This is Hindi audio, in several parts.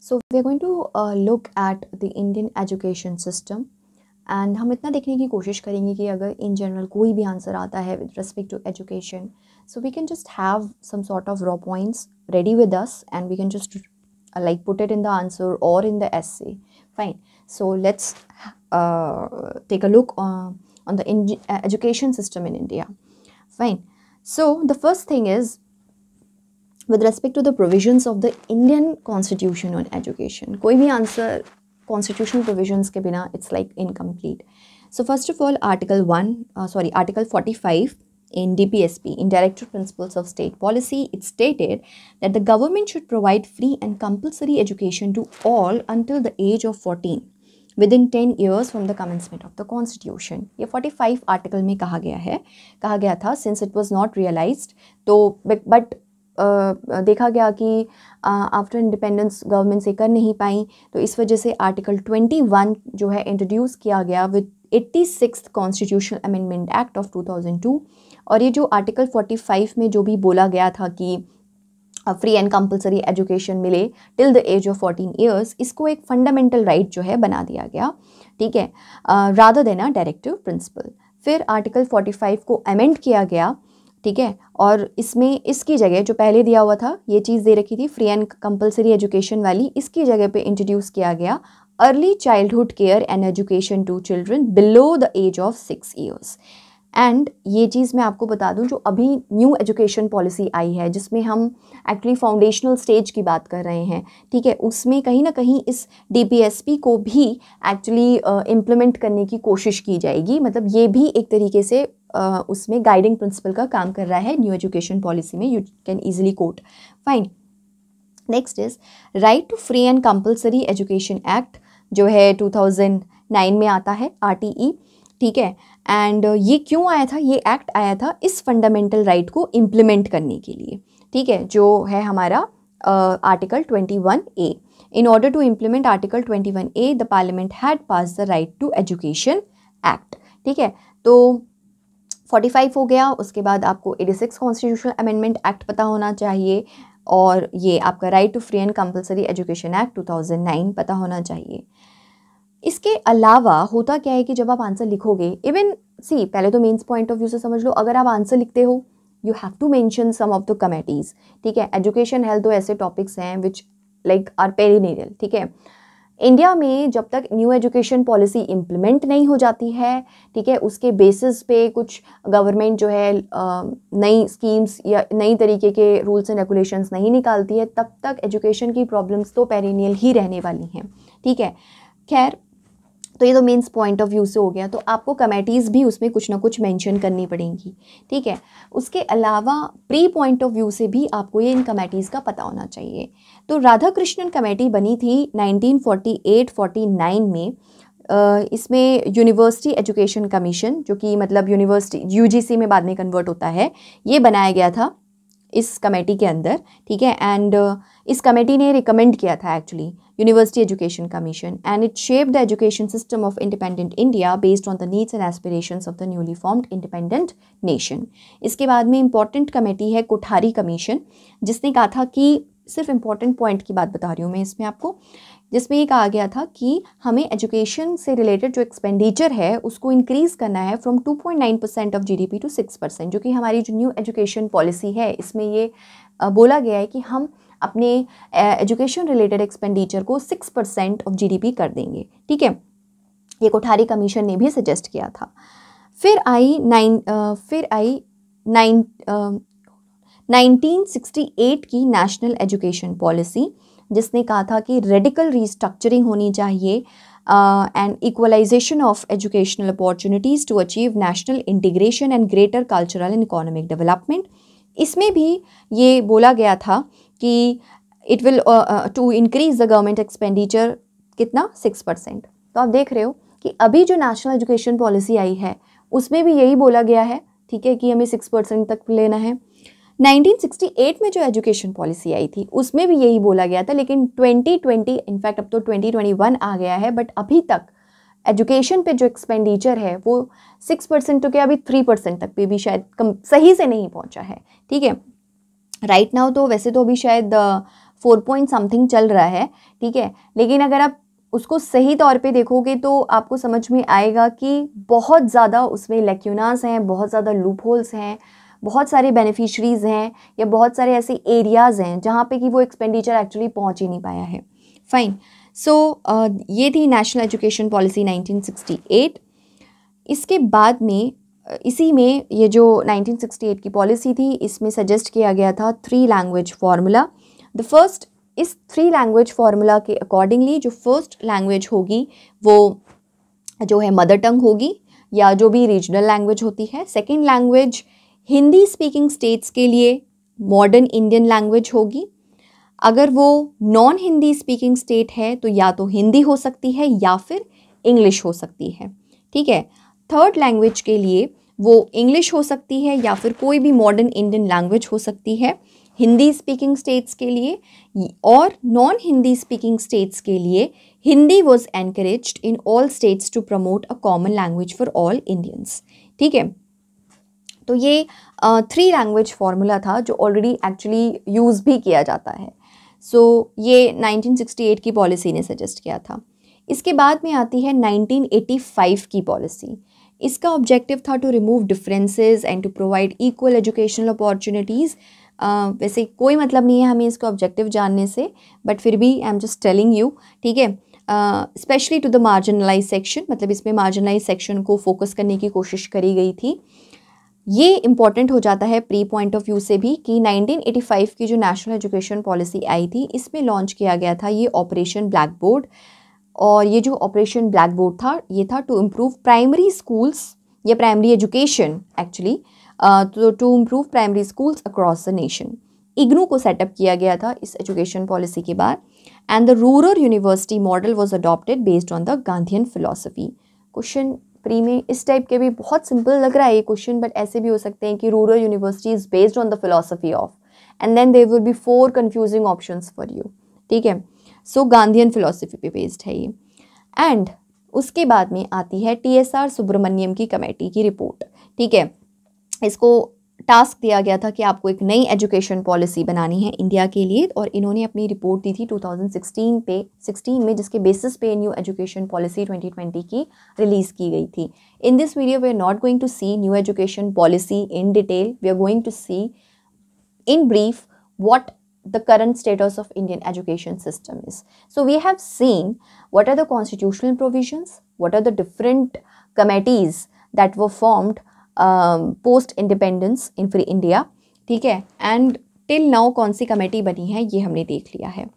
So we are going to look at the Indian education system and हम इतना देखने की कोशिश करेंगे कि अगर in general कोई भी आंसर आता है with respect to education, so we can just have some sort of raw points ready with us and we can just like put it in the answer or in the essay. Fine. So let's take a look on the education system in India. Fine. So the first thing is with respect to the provisions of the Indian Constitution on education. कोई भी answer constitutional provisions के बिना it's like incomplete. So first of all, Article 45 in DPSP, in Directive Principles of State Policy, it stated that the government should provide free and compulsory education to all until the age of 14 within 10 years from the commencement of the Constitution. ये 45 आर्टिकल में कहा गया था since it was not realized. तो but देखा गया कि आफ्टर इंडिपेंडेंस गवर्नमेंट से कर नहीं पाई, तो इस वजह से आर्टिकल 21 जो है इंट्रोड्यूस किया गया with 86th constitutional amendment act of 2002. और ये जो आर्टिकल 45 में जो भी बोला गया था कि फ्री एंड कंपलसरी एजुकेशन मिले till the age of 14 years, इसको एक फंडामेंटल राइट जो है बना दिया गया, ठीक है, रादर देन अ डायरेक्टिव प्रिंसिपल. फिर आर्टिकल 45 को अमेंड किया गया, ठीक है, और इसमें इसकी जगह जो पहले दिया हुआ था ये चीज़ दे रखी थी फ्री एंड कंपलसरी एजुकेशन वाली, इसकी जगह पे इंट्रोड्यूस किया गया early childhood care and education to children below the age of 6 years. And ये चीज़ मैं आपको बता दूं, जो अभी न्यू एजुकेशन पॉलिसी आई है जिसमें हम एक्चुअली फाउंडेशनल स्टेज की बात कर रहे हैं, ठीक है, उसमें कहीं ना कहीं इस DPSP को भी एक्चुअली इम्प्लीमेंट करने की कोशिश की जाएगी. मतलब ये भी एक तरीके से उसमें गाइडिंग प्रिंसिपल का काम कर रहा है न्यू एजुकेशन पॉलिसी में. You can easily quote. Fine. Next is right to free and compulsory education act जो है 2009 में आता है, RTE, ठीक है. एंड ये क्यों आया था? ये एक्ट आया था इस फंडामेंटल राइट को इम्प्लीमेंट करने के लिए, ठीक है, जो है हमारा article 21A. In order to implement article 21A the parliament had pass the right to education act, ठीक है. तो 45 हो गया, उसके बाद आपको 86 कॉन्स्टिट्यूशनल अमेंडमेंट एक्ट पता होना चाहिए और ये आपका right to free and compulsory education act 2009 पता होना चाहिए. इसके अलावा होता क्या है कि जब आप आंसर लिखोगे, इवन सी पहले तो मेंस पॉइंट ऑफ व्यू से समझ लो, अगर आप आंसर लिखते हो you have to mention some of the committees, ठीक है. एजुकेशन हेल्थ दो ऐसे टॉपिक्स हैं विच लाइक आर पेरिनियल, ठीक है. इंडिया में जब तक न्यू एजुकेशन पॉलिसी इम्प्लीमेंट नहीं हो जाती है, ठीक है, उसके बेसिस पे कुछ गवर्नमेंट जो है नई स्कीम्स या नई तरीके के रूल्स एंड रेगुलेशंस नहीं निकालती है, तब तक एजुकेशन की प्रॉब्लम्स तो पेरिनियल ही रहने वाली हैं, ठीक है. खैर, तो ये तो मेंस पॉइंट ऑफ व्यू से हो गया, तो आपको कमेटीज़ भी उसमें कुछ ना कुछ मेंशन करनी पड़ेंगी, ठीक है. उसके अलावा प्री पॉइंट ऑफ व्यू से भी आपको ये इन कमेटीज़ का पता होना चाहिए. तो राधा कृष्णन कमेटी बनी थी 1948-49 में. इसमें यूनिवर्सिटी एजुकेशन कमीशन, जो कि मतलब यूनिवर्सिटी UGC में बाद में कन्वर्ट होता है, ये बनाया गया था इस कमेटी के अंदर, ठीक है. एंड इस कमेटी ने रिकमेंड किया था actually university education commission and it shaped the education system of independent India based on the needs and aspirations of the newly formed independent nation. इसके बाद में इंपॉर्टेंट कमेटी है कोठारी कमीशन, जिसने कहा था कि सिर्फ इंपॉर्टेंट पॉइंट की बात बता रही हूँ मैं इसमें आपको, जिसमें ये कहा गया था कि हमें एजुकेशन से रिलेटेड जो एक्सपेंडिचर है उसको इंक्रीज़ करना है फ्रॉम 2.9% ऑफ GDP टू 6%, जो कि हमारी जो न्यू एजुकेशन पॉलिसी है इसमें ये बोला गया है कि हम अपने एजुकेशन रिलेटेड एक्सपेंडिचर को 6% ऑफ GDP कर देंगे, ठीक है. ये कोठारी कमीशन ने भी सजेस्ट किया था. फिर आई 1968 की नेशनल एजुकेशन पॉलिसी, जिसने कहा था कि रेडिकल रीस्ट्रक्चरिंग होनी चाहिए and equalization of educational opportunities to achieve national integration and greater cultural and economic development. इसमें भी ये बोला गया था कि it will to increase the government expenditure कितना 6%. तो आप देख रहे हो कि अभी जो नेशनल एजुकेशन पॉलिसी आई है उसमें भी यही बोला गया है, ठीक है, कि हमें 6% तक लेना है. 1968 में जो एजुकेशन पॉलिसी आई थी उसमें भी यही बोला गया था, लेकिन 2020 इनफैक्ट अब तो 2021 आ गया है, बट अभी तक एजुकेशन पे जो एक्सपेंडिचर है वो 6% तो क्या अभी 3% तक पे भी शायद सही से नहीं पहुंचा है, ठीक है. राइट नाउ तो वैसे तो अभी शायद 4 पॉइंट समथिंग चल रहा है, ठीक है। लेकिन अगर आप उसको सही तौर पे देखोगे तो आपको समझ में आएगा कि बहुत ज़्यादा उसमें लेक्यूनास हैं, बहुत ज़्यादा लूप होल्स हैं, बहुत सारे बेनिफिशरीज़ हैं, या बहुत सारे ऐसे एरियाज़ हैं जहाँ पे कि वो एक्सपेंडिचर एक्चुअली पहुँच ही नहीं पाया है। फाइन। सो ये थी नेशनल एजुकेशन पॉलिसी 1968। इसके बाद में इसी में ये जो 1968 की पॉलिसी थी, इसमें सजेस्ट किया गया था 3 लैंग्वेज फार्मूला। द फर्स्ट, इस 3 लैंग्वेज फार्मूला के अकॉर्डिंगली जो फर्स्ट लैंग्वेज होगी वो जो है मदर टंग होगी, या जो भी रीजनल लैंग्वेज होती है। Second language Hindi speaking states के लिए मॉडर्न इंडियन लैंग्वेज होगी। अगर वो नॉन हिंदी स्पीकिंग स्टेट है तो या तो हिंदी हो सकती है या फिर इंग्लिश हो सकती है, ठीक है। थर्ड लैंग्वेज के लिए वो इंग्लिश हो सकती है या फिर कोई भी मॉडर्न इंडियन लैंग्वेज हो सकती है हिंदी स्पीकिंग स्टेट्स के लिए, और नॉन हिंदी स्पीकिंग स्टेट्स के लिए Hindi was encouraged in all states to promote a common language for all Indians, ठीक है। तो ये 3 लैंग्वेज फार्मूला था जो ऑलरेडी एक्चुअली यूज़ भी किया जाता है। सो ये 1968 की पॉलिसी ने सजेस्ट किया था। इसके बाद में आती है 1985 की पॉलिसी। इसका ऑब्जेक्टिव था to remove differences and to provide equal educational opportunities. वैसे कोई मतलब नहीं है हमें इसका ऑब्जेक्टिव जानने से, बट फिर भी I am just telling you, ठीक है। Specially to the marginalise section, मतलब इसमें मार्जिनलाइज सेक्शन को फोकस करने की कोशिश करी गई थी। ये इम्पॉर्टेंट हो जाता है प्री पॉइंट ऑफ व्यू से भी कि 1985 की जो नेशनल एजुकेशन पॉलिसी आई थी, इसमें लॉन्च किया गया था ये ऑपरेशन ब्लैक बोर्ड। और ये जो ऑपरेशन ब्लैक बोर्ड था, ये था टू इम्प्रूव प्राइमरी स्कूल्स या primary education actually, to improve primary schools across the nation. IGNOU को सेटअप किया गया था इस एजुकेशन पॉलिसी के बाद, and the rural university model was adopted based on the Gandhian philosophy. Question pre में इस टाइप के भी बहुत सिंपल लग रहा है ये क्वेश्चन, बट ऐसे भी हो सकते हैं कि rural university is based on the philosophy of, and then there will be 4 confusing options for you, ठीक है। सो गांधीयन फिलोसफी पे बेस्ड है ये। एंड उसके बाद में आती है TSR सुब्रमण्यम की कमेटी की रिपोर्ट, ठीक है। इसको टास्क दिया गया था कि आपको एक नई एजुकेशन पॉलिसी बनानी है इंडिया के लिए, और इन्होंने अपनी रिपोर्ट दी थी 2016 में, जिसके बेसिस पे न्यू एजुकेशन पॉलिसी 2020 की रिलीज़ की गई थी। In this video we are not going to see new education policy in detail, we are going to see in brief what the current status of Indian education system is. So we have seen what are the constitutional provisions, what are the different committees that were formed post independence in free India, ठीक है, and till now कौन सी कमेटी बनी है ये हमने देख लिया है।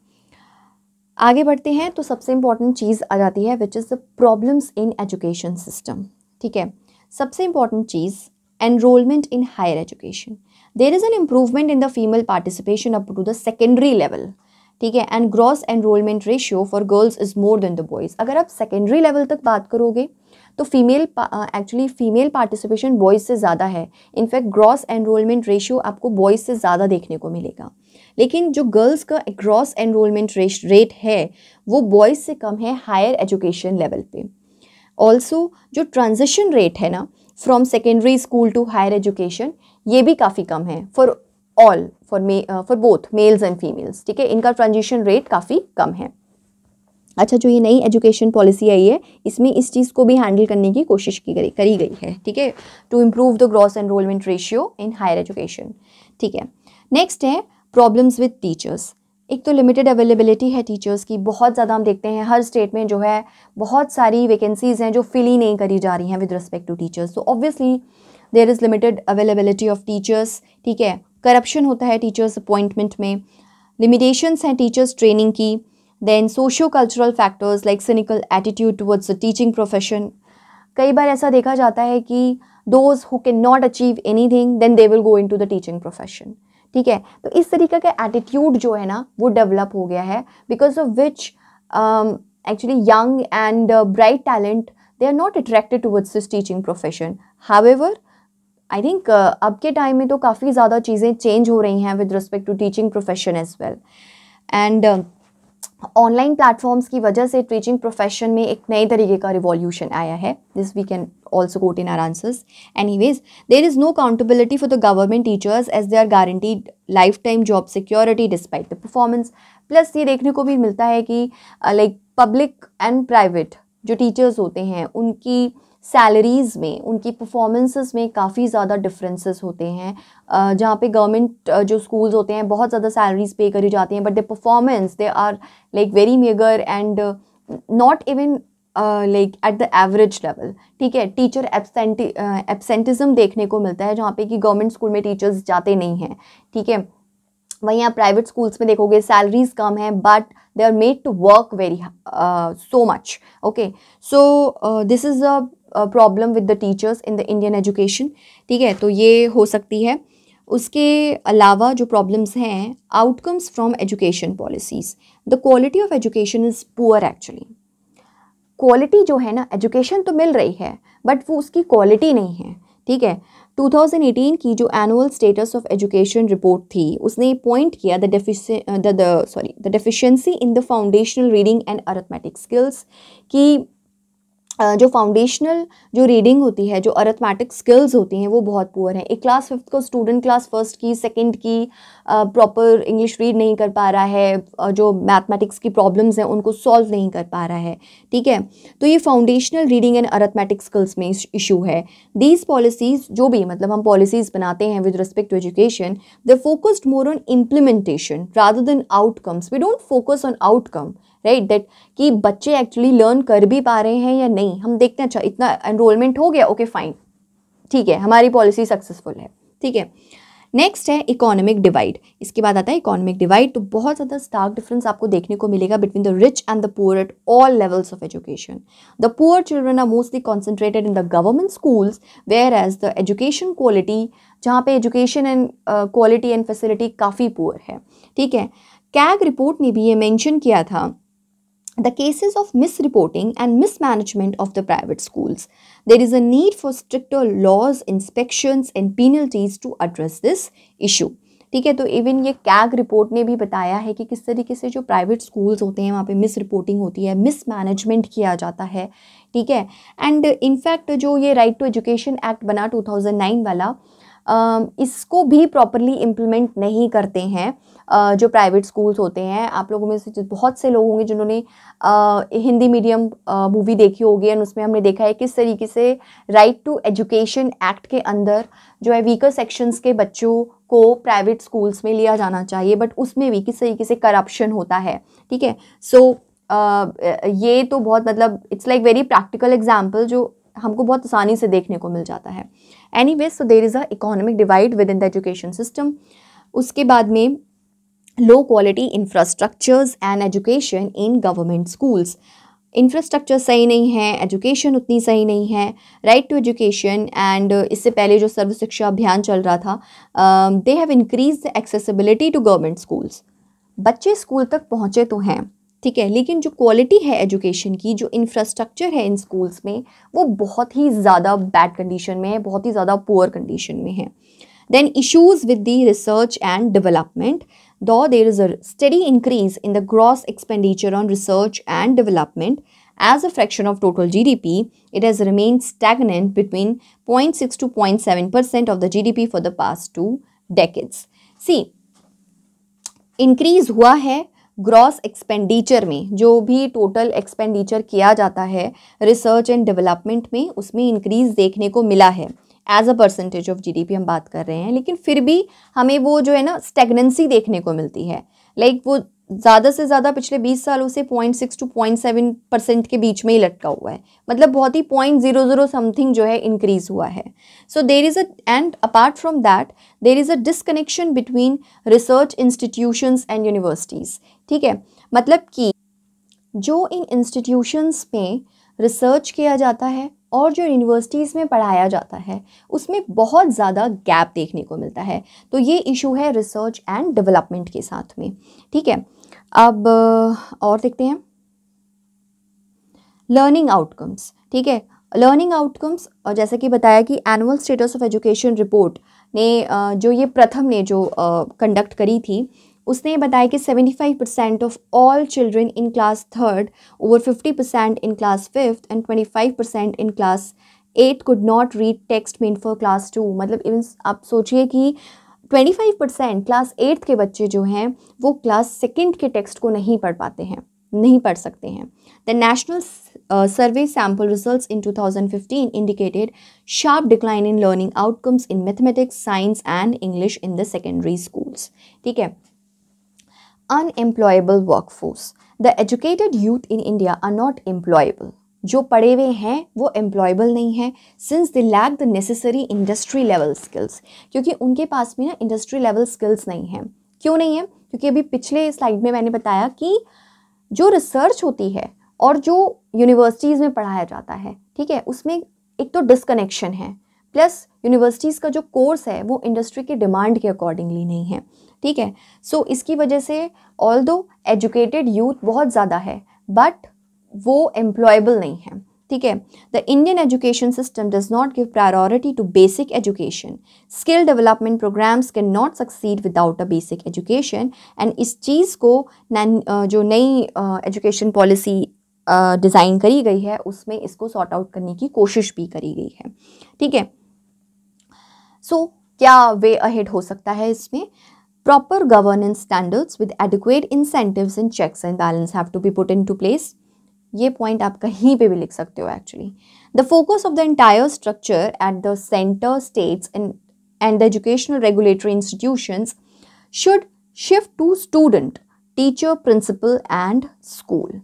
आगे बढ़ते हैं तो सबसे इम्पॉर्टेंट चीज़ आ जाती है which is the problems in education system, ठीक है। सबसे इम्पॉर्टेंट चीज़ enrolment in higher education. There is an improvement in the female participation up to the secondary level, ठीक है, and gross enrolment ratio for girls is more than the boys. अगर आप सेकेंडरी लेवल तक बात करोगे तो फीमेल पार्टिसिपेशन बॉयज़ से ज़्यादा है। इनफैक्ट ग्रॉस एनरोलमेंट रेशियो आपको बॉयज़ से ज़्यादा देखने को मिलेगा, लेकिन जो गर्ल्स का ग्रॉस एनरोलमेंट रेट है वो बॉयज़ से कम है हायर एजुकेशन लेवल पे। ऑल्सो जो ट्रांजिशन रेट है ना from secondary school to higher education, ये भी काफ़ी कम है for all, for both males and females, ठीक है। इनका ट्रांजिशन रेट काफ़ी कम है। अच्छा, जो ये नई एजुकेशन पॉलिसी आई है इसमें इस चीज़ को भी हैंडल करने की कोशिश करी गई है, ठीक है, to improve the gross enrolment ratio in higher education, ठीक है। नेक्स्ट है प्रॉब्लम्स विद टीचर्स। एक तो लिमिटेड अवेलेबिलिटी है टीचर्स की, बहुत ज़्यादा हम देखते हैं हर स्टेट में जो है बहुत सारी वैकेंसीज़ हैं जो फिल ही नहीं करी जा रही हैं विद रिस्पेक्ट टू टीचर्स। तो obviously there is limited availability of teachers, ठीक है। करप्शन होता है टीचर्स अपॉइंटमेंट में, लिमिटेशंस हैं टीचर्स ट्रेनिंग की, then socio cultural factors like cynical attitude towards the teaching profession. कई बार ऐसा देखा जाता है कि those who can not achieve anything then they will go into the teaching profession, ठीक है। तो इस तरीके का एटीट्यूड जो है ना वो डेवलप हो गया है, because of which actually young and bright talent they are not attracted towards this teaching profession. However I think अब के टाइम में तो काफ़ी ज़्यादा चीज़ें चेंज हो रही हैं with respect to teaching profession as well, and online platforms की वजह से टीचिंग प्रोफेशन में एक नए तरीके का रिवॉल्यूशन आया है। This we can also quote in our answers. Anyways, there is no accountability for the government teachers as they are guaranteed lifetime job security despite the performance. Plus ये देखने को भी मिलता है कि लाइक पब्लिक एंड प्राइवेट जो टीचर्स होते हैं उनकी सैलरीज़ में, उनकी परफॉर्मेंसेस में काफ़ी ज़्यादा डिफरेंसेस होते हैं। जहाँ पे गवर्नमेंट जो स्कूल्स होते हैं बहुत ज़्यादा सैलरीज पे करी जाती हैं, but the performance they are like very meagre and not even like at the average level. ठीक है, टीचर एब्सेंटिज्म देखने को मिलता है जहाँ पे कि गवर्नमेंट स्कूल में टीचर्स जाते नहीं हैं। ठीक है, वहीं आप प्राइवेट स्कूल्स में देखोगे सैलरीज कम है but they are made to work very so much. Okay, so this is a problem with the teachers in the Indian education. ठीक है, तो ये हो सकती है। उसके अलावा जो प्रॉब्लम्स हैं, outcomes from education policies, the quality of education is poor actually. Quality जो है ना, एजुकेशन तो मिल रही है बट वो उसकी क्वालिटी नहीं है। ठीक है, 2018 की जो annual status of education report थी उसने पॉइंट किया the deficiency in the foundational reading and arithmetic skills की जो फाउंडेशनल जो रीडिंग होती है, जो अरिथमेटिक स्किल्स होती हैं वो बहुत पुअर हैं। एक क्लास 5th को स्टूडेंट क्लास 1st की 2nd की प्रॉपर इंग्लिश रीड नहीं कर पा रहा है, जो मैथमेटिक्स की प्रॉब्लम्स हैं उनको सॉल्व नहीं कर पा रहा है। ठीक है, तो ये foundational reading and arithmetic skills में इशू है। दीज पॉलिसीज़ जो भी मतलब हम पॉलिसीज़ बनाते हैं with respect to education, they focused more on implementation rather than outcomes. We don't focus on outcome, right, that कि बच्चे एक्चुअली लर्न कर भी पा रहे हैं या नहीं। हम देखते हैं अच्छा इतना एनरोलमेंट हो गया, ओके फाइन, ठीक है, हमारी पॉलिसी सक्सेसफुल है। ठीक है, नेक्स्ट है इकोनॉमिक डिवाइड। इसके बाद आता है इकोनॉमिक डिवाइड। तो बहुत ज़्यादा स्टार्क डिफरेंस आपको देखने को मिलेगा between the rich and the poor at all levels of education. The poor children are mostly concentrated in the government schools, where as the education quality, जहाँ पे education and quality and facility काफ़ी पुअर है। ठीक है, कैग रिपोर्ट ने भी ये मेंशन किया था the cases of misreporting and mismanagement of the private schools. There is a need for stricter laws, inspections and penalties to address this issue. ठीक है, तो इवन ये कैग रिपोर्ट ने भी बताया है कि किस तरीके से जो प्राइवेट स्कूल्स होते हैं वहाँ पे मिस रिपोर्टिंग होती है, मिस मैनेजमेंट किया जाता है। ठीक है, एंड इनफैक्ट जो ये राइट टू एजुकेशन एक्ट बना 2009 वाला, इसको भी प्रॉपरली इम्प्लीमेंट नहीं करते हैं जो प्राइवेट स्कूल्स होते हैं। आप लोगों में से बहुत से लोग होंगे जिन्होंने हिंदी मीडियम मूवी देखी होगी एंड उसमें हमने देखा है किस तरीके से राइट टू एजुकेशन एक्ट के अंदर जो है वीकर सेक्शंस के बच्चों को प्राइवेट स्कूल्स में लिया जाना चाहिए, बट उसमें भी किस तरीके से करप्शन होता है। ठीक है, सो ये तो बहुत मतलब it's like very practical example जो हमको बहुत आसानी से देखने को मिल जाता है। Anyways, so there is a economic divide within the education system. उसके बाद में low quality infrastructures and education in government schools. Infrastructure सही नहीं है, एजुकेशन उतनी सही नहीं है। राइट टू एजुकेशन एंड इससे पहले जो सर्व शिक्षा अभियान चल रहा था, they have increase the accessibility to government schools. बच्चे स्कूल तक पहुँचे तो हैं, ठीक है, लेकिन जो क्वालिटी है एजुकेशन की, जो इंफ्रास्ट्रक्चर है इन स्कूल्स में, वो बहुत ही ज़्यादा बैड कंडीशन में है, बहुत ही ज़्यादा पुअर कंडीशन में है। Then issues with the research and development. Though there is a steady increase in the gross expenditure on research and development as a fraction of total GDP, it has remained stagnant between 0.6 to 0.7% of the GDP for the past 2 decades. See, increase हुआ है ग्रॉस एक्सपेंडिचर में, जो भी टोटल एक्सपेंडिचर किया जाता है रिसर्च एंड डेवलपमेंट में, उसमें इंक्रीज देखने को मिला है as a percentage of GDP हम बात कर रहे हैं। लेकिन फिर भी हमें वो जो है ना स्टेगनेंसी देखने को मिलती है, लाइक वो ज़्यादा से ज़्यादा पिछले 20 सालों से 0.6 to 0.7% के बीच में ही लटका हुआ है, मतलब बहुत ही 0.00 समथिंग जो है इंक्रीज हुआ है। So there is and apart from that there is a disconnection between research institutions and universities. ठीक है, मतलब कि जो इन इंस्टीट्यूशंस में रिसर्च किया जाता है और जो यूनिवर्सिटीज़ में पढ़ाया जाता है उसमें बहुत ज़्यादा गैप देखने को मिलता है। तो ये इशू है रिसर्च एंड डेवलपमेंट के साथ में। ठीक है, अब और देखते हैं लर्निंग आउटकम्स। ठीक है, लर्निंग आउटकम्स, और जैसे कि बताया कि annual status of education report ने जो ये प्रथम ने जो कंडक्ट करी थी, उसने बताया कि 75% of all children in class 3rd, over 50% in class 5th and 25% in class 8 could not read text meant for class 2। मतलब इवन आप सोचिए कि 25% क्लास 8th के बच्चे जो हैं वो क्लास 2nd के टेक्स्ट को नहीं पढ़ पाते हैं, नहीं पढ़ सकते हैं। The national survey sample results in 2015 indicated sharp decline in learning outcomes in mathematics, science and English in the secondary schools. ठीक है। Unemployable workforce, the educated youth in India are not employable. जो पढ़े हुए हैं वो एम्प्लॉयबल नहीं है, since they lack the necessary industry level skills, क्योंकि उनके पास में ना इंडस्ट्री लेवल स्किल्स नहीं है। क्यों नहीं है? क्योंकि अभी पिछले स्लाइड में मैंने बताया कि जो रिसर्च होती है और जो यूनिवर्सिटीज़ में पढ़ाया जाता है, ठीक है, उसमें एक तो डिसकनेक्शन है, प्लस यूनिवर्सिटीज़ का जो कोर्स है वो इंडस्ट्री की डिमांड के अकॉर्डिंगली नहीं है। ठीक है। सो इसकी वजह से ऑल्दो एजुकेटेड यूथ बहुत ज़्यादा है बट वो एम्प्लॉयबल नहीं है। ठीक है। The Indian education system does not give priority to basic education. Skill development programmes can not succeed without a basic education. And इस चीज़ को जो नई एजुकेशन पॉलिसी डिज़ाइन करी गई है उसमें इसको सॉर्ट आउट करने की कोशिश भी करी गई है। ठीक है। सो क्या वे अहेड हो सकता है इसमें? Proper governance standards with adequate incentives and checks and balance have to be put into place. ये पॉइंट आप कहीं पे भी लिख सकते हो actually. The focus of the entire structure at the centre states and the educational regulatory institutions should shift to student, teacher, principal and school.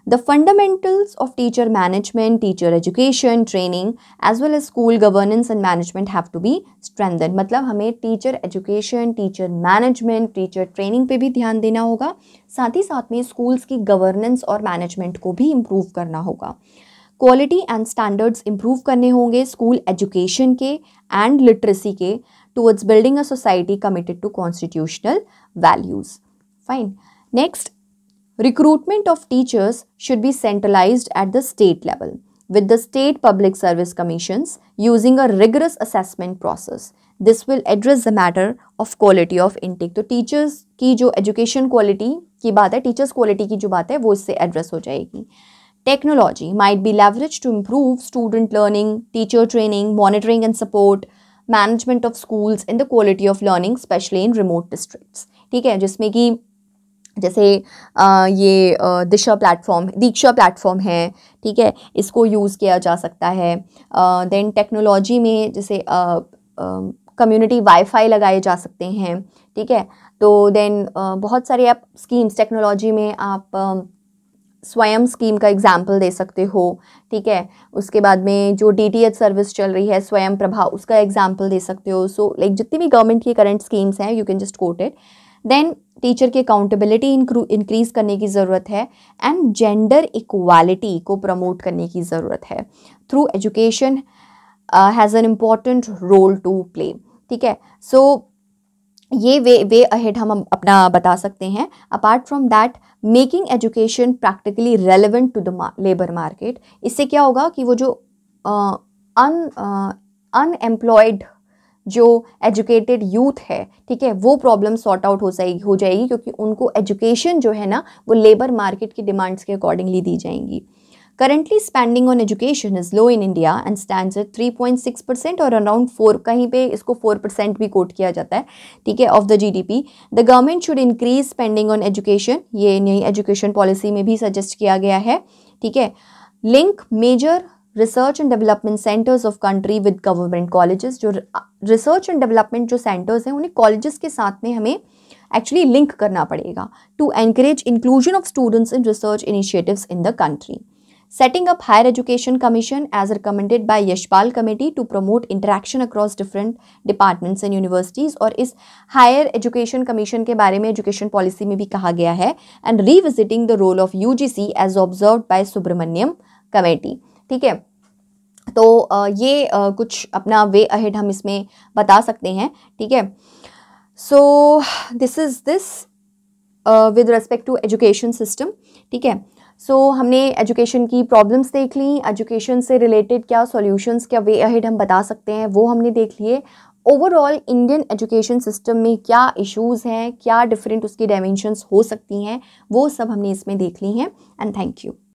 The fundamentals of teacher management, teacher education, training as well as school governance and management have to be strengthened. मतलब हमें teacher education, teacher management, teacher training पे भी ध्यान देना होगा, साथ ही साथ में स्कूल्स की गवर्नेंस और मैनेजमेंट को भी इम्प्रूव करना होगा। क्वालिटी एंड स्टैंडर्ड्स इम्प्रूव करने होंगे स्कूल एजुकेशन के एंड लिटरेसी के towards building a society committed to constitutional values. Fine. Next, recruitment of teachers should be centralized at the state level with the state public service commissions using a rigorous assessment process. This will address the matter of quality of intake. तो teachers की जो education quality की बात है, teachers quality की जो बात है वो इससे address हो जाएगी। Technology might be leveraged to improve student learning, teacher training, monitoring and support, management of schools and the quality of learning, especially in remote districts. ठीक है, जिसमें कि जैसे ये दीक्षा प्लेटफॉर्म है, ठीक है, इसको यूज़ किया जा सकता है। देन टेक्नोलॉजी में जैसे कम्युनिटी वाईफाई लगाए जा सकते हैं। ठीक है। तो देन बहुत सारे आप स्कीम्स टेक्नोलॉजी में आप स्वयं स्कीम का एग्जाम्पल दे सकते हो। ठीक है। उसके बाद में जो DTH सर्विस चल रही है स्वयं प्रभा, उसका एग्जाम्पल दे सकते हो। सो लाइक जितनी भी गवर्नमेंट की करंट स्कीम्स हैं you can just quote it. Then teacher की अकाउंटेबिलिटी इंक्रीज करने की ज़रूरत है एंड जेंडर इक्वालिटी को प्रमोट करने की ज़रूरत है। Through education has an important role to play. ठीक है। सो ये वे अहेड हम अपना बता सकते हैं। Apart from that, making education practically relevant to the labour market. इससे क्या होगा कि वो जो अनएम्प्लॉयड जो एजुकेटेड यूथ है, ठीक है, वो प्रॉब्लम सॉर्ट आउट हो जाएगी क्योंकि उनको एजुकेशन जो है ना वो लेबर मार्केट की डिमांड्स के अकॉर्डिंगली दी जाएंगी। Currently spending on education is low in India and stands at 3.6% और अराउंड 4, कहीं पे इसको 4% भी कोट किया जाता है, ठीक है, of the GDP। The government should increase spending on education, ये नई एजुकेशन पॉलिसी में भी सजेस्ट किया गया है। ठीक है। Link major research and development centres of country with government colleges. जो रिसर्च एंड डेवलपमेंट जो सेंटर्स हैं उन्हें कॉलेजेस के साथ में हमें एक्चुअली लिंक करना पड़ेगा to encourage inclusion of students in research initiatives in the country. Setting up Higher Education Commission as recommended by Yashpal Committee to promote interaction across different departments and universities। और इस Higher Education Commission के बारे में Education Policy में भी कहा गया है। And revisiting the role of UGC as observed by Subramaniam Committee। ठीक है। तो ये कुछ अपना वे अहेड हम इसमें बता सकते हैं। ठीक है। So this is this with respect to education system। ठीक है। सो हमने एजुकेशन की प्रॉब्लम्स देख ली, एजुकेशन से रिलेटेड क्या सॉल्यूशंस, क्या वे अहेड हम बता सकते हैं वो हमने देख लिए। ओवरऑल इंडियन एजुकेशन सिस्टम में क्या इश्यूज़ हैं, क्या डिफरेंट उसकी डायमेंशंस हो सकती हैं, वो सब हमने इसमें देख ली हैं। And thank you.